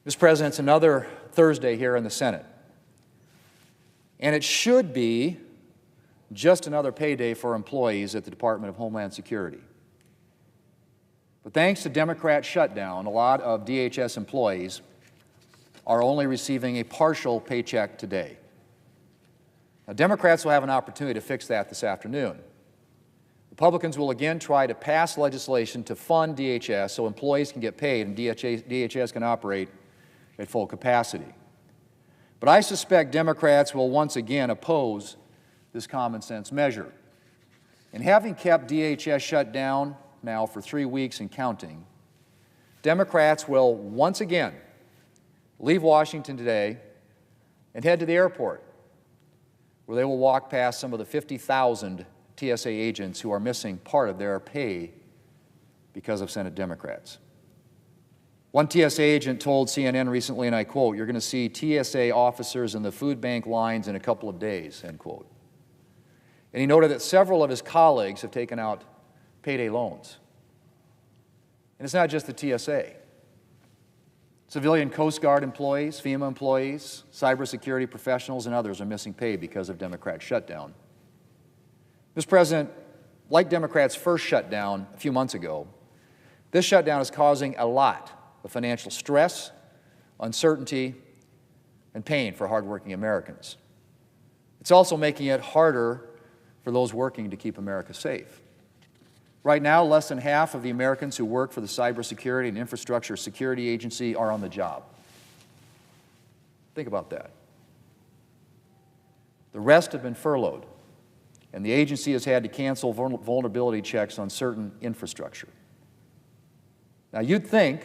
Mr. President, it's another Thursday here in the Senate, and it should be just another payday for employees at the Department of Homeland Security. But thanks to Democrat shutdown, a lot of DHS employees are only receiving a partial paycheck today. Now, Democrats will have an opportunity to fix that this afternoon. Republicans will again try to pass legislation to fund DHS so employees can get paid and DHS can operate at full capacity. But I suspect Democrats will once again oppose this common sense measure. And having kept DHS shut down now for 3 weeks and counting, Democrats will once again leave Washington today and head to the airport, where they will walk past some of the 50,000 TSA agents who are missing part of their pay because of Senate Democrats. One TSA agent told CNN recently, and I quote, "You're going to see TSA officers in the food bank lines in a couple of days," end quote. And he noted that several of his colleagues have taken out payday loans. And it's not just the TSA. Civilian Coast Guard employees, FEMA employees, cybersecurity professionals, and others are missing pay because of Democrat shutdown. Mr. President, like Democrats' first shutdown a few months ago, this shutdown is causing a lot of financial stress, uncertainty, and pain for hardworking Americans. It's also making it harder for those working to keep America safe. Right now, less than half of the Americans who work for the Cybersecurity and Infrastructure Security Agency are on the job. Think about that. The rest have been furloughed, and the agency has had to cancel vulnerability checks on certain infrastructure. Now, you'd think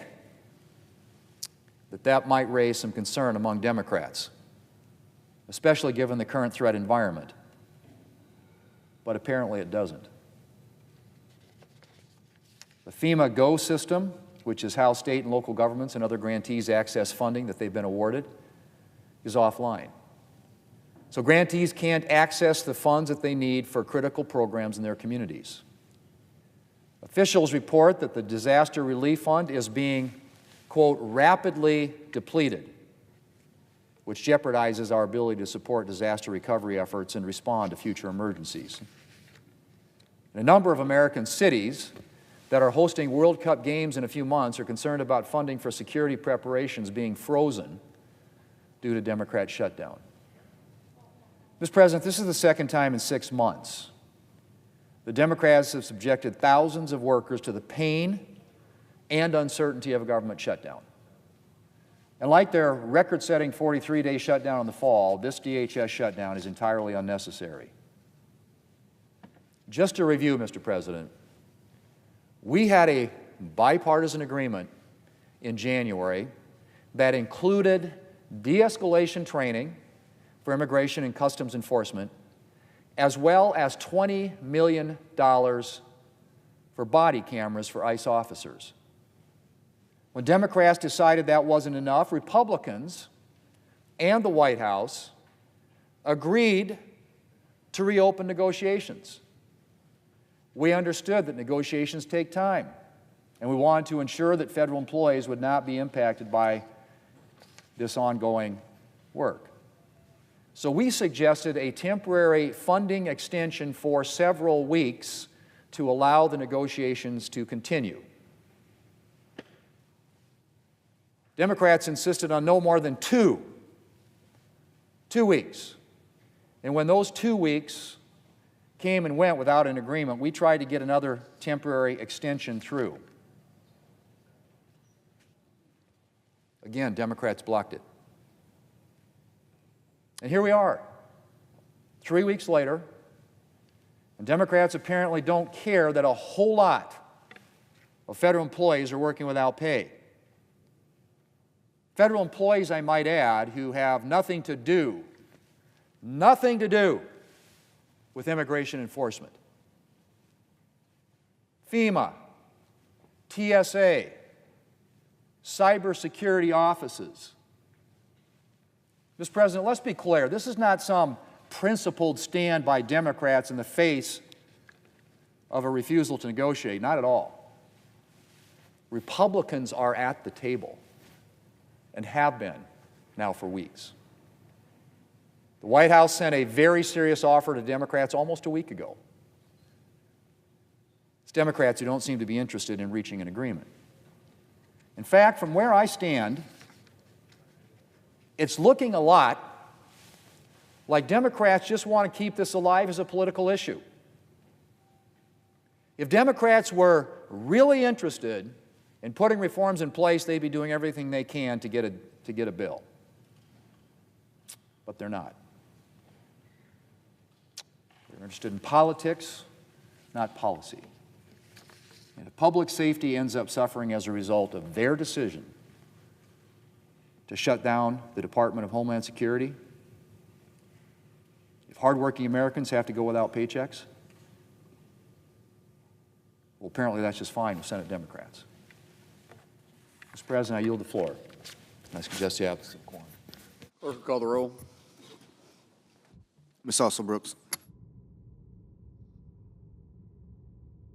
that might raise some concern among Democrats, especially given the current threat environment, but apparently it doesn't. The FEMA GO system, which is how state and local governments and other grantees access funding that they've been awarded, is offline. So grantees can't access the funds that they need for critical programs in their communities. Officials report that the Disaster Relief Fund is being, quote, rapidly depleted, which jeopardizes our ability to support disaster recovery efforts and respond to future emergencies. And a number of American cities that are hosting World Cup games in a few months are concerned about funding for security preparations being frozen due to Democrat shutdown. Mr. President, this is the second time in 6 months the Democrats have subjected thousands of workers to the pain and uncertainty of a government shutdown. And like their record-setting 43-day shutdown in the fall, this DHS shutdown is entirely unnecessary. Just to review, Mr. President, we had a bipartisan agreement in January that included de-escalation training for immigration and customs enforcement, as well as $20 million for body cameras for ICE officers. When Democrats decided that wasn't enough, Republicans and the White House agreed to reopen negotiations. We understood that negotiations take time, and we wanted to ensure that federal employees would not be impacted by this ongoing work. So we suggested a temporary funding extension for several weeks to allow the negotiations to continue. Democrats insisted on no more than two weeks. And when those 2 weeks came and went without an agreement, we tried to get another temporary extension through. Again, Democrats blocked it. And here we are, 3 weeks later, and Democrats apparently don't care that a whole lot of federal employees are working without pay. Federal employees, I might add, who have nothing to do with immigration enforcement. FEMA, TSA, cybersecurity offices. Mr. President, let's be clear. This is not some principled stand by Democrats in the face of a refusal to negotiate. Not at all. Republicans are at the table. and have been now for weeks. The White House sent a very serious offer to Democrats almost a week ago. It's Democrats who don't seem to be interested in reaching an agreement. In fact, from where I stand, it's looking a lot like Democrats just want to keep this alive as a political issue. If Democrats were really interested in putting reforms in place, they'd be doing everything they can to get a bill. But they're not. They're interested in politics, not policy. And if public safety ends up suffering as a result of their decision to shut down the Department of Homeland Security, if hardworking Americans have to go without paychecks, well, apparently that's just fine with Senate Democrats. Mr. President, I yield the floor. And I suggest the absence of quorum. Clerk will call the roll. Ms. Alston-Brooks.